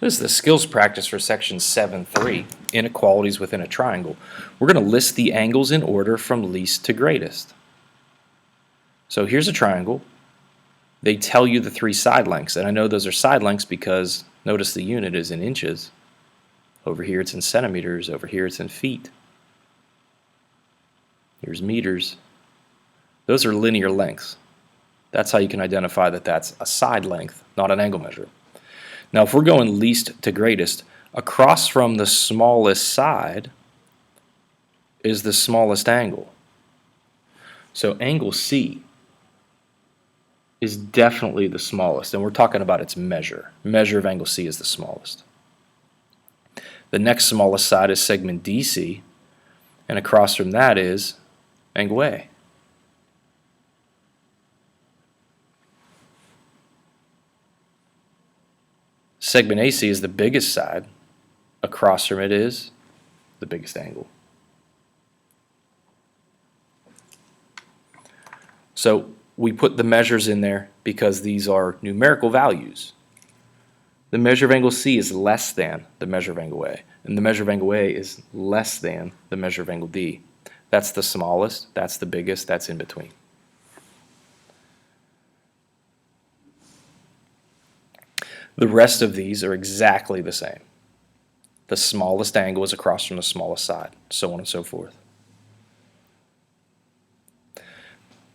This is the skills practice for section 7.3, inequalities within a triangle. We're going to list the angles in order from least to greatest. So here's a triangle. They tell you the three side lengths, and I know those are side lengths because notice the unit is in inches. Over here it's in centimeters, over here it's in feet. Here's meters. Those are linear lengths. That's how you can identify that that's a side length, not an angle measure. Now if we're going least to greatest, across from the smallest side is the smallest angle. So angle C is definitely the smallest, and we're talking about its measure. Measure of angle C is the smallest. The next smallest side is segment DC, and across from that is angle A. Segment AC is the biggest side. Across from it is the biggest angle. So we put the measures in there because these are numerical values. The measure of angle C is less than the measure of angle A, and the measure of angle A is less than the measure of angle D. That's the smallest, that's the biggest, that's in between. The rest of these are exactly the same. The smallest angle is across from the smallest side, so on and so forth.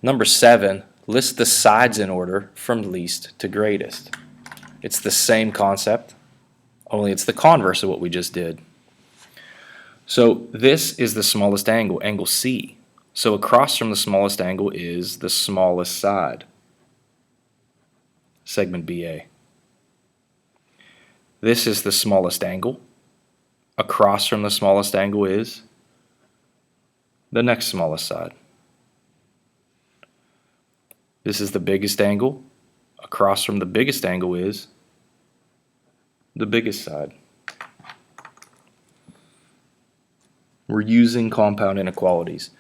Number 7, list the sides in order from least to greatest. It's the same concept, only it's the converse of what we just did. So this is the smallest angle, angle C. So across from the smallest angle is the smallest side, segment BA. This is the smallest angle. Across from the smallest angle is the next smallest side. This is the biggest angle. Across from the biggest angle is the biggest side. We're using compound inequalities.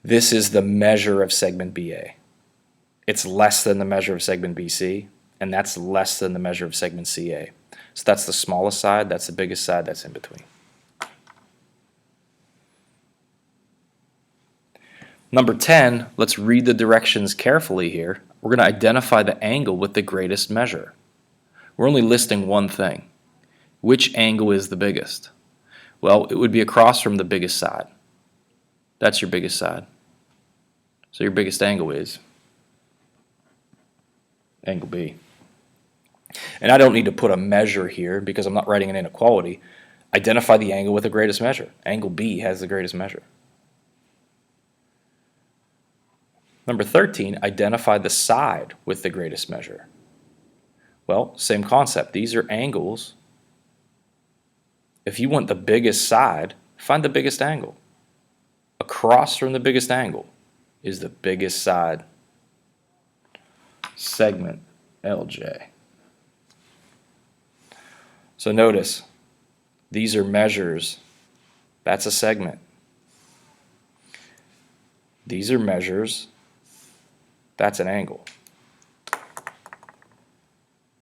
This is the measure of segment BA. It's less than the measure of segment BC, and that's less than the measure of segment CA. So that's the smallest side, that's the biggest side, that's in between. Number 10, let's read the directions carefully here. We're going to identify the angle with the greatest measure. We're only listing one thing. Which angle is the biggest? Well, it would be across from the biggest side. That's your biggest side. So your biggest angle is angle B. And I don't need to put a measure here because I'm not writing an inequality. Identify the angle with the greatest measure. Angle B has the greatest measure. Number 13, identify the side with the greatest measure. Well, same concept. These are angles. If you want the biggest side, find the biggest angle. Across from the biggest angle is the biggest side, segment LJ. So notice, these are measures. That's a segment. These are measures. That's an angle.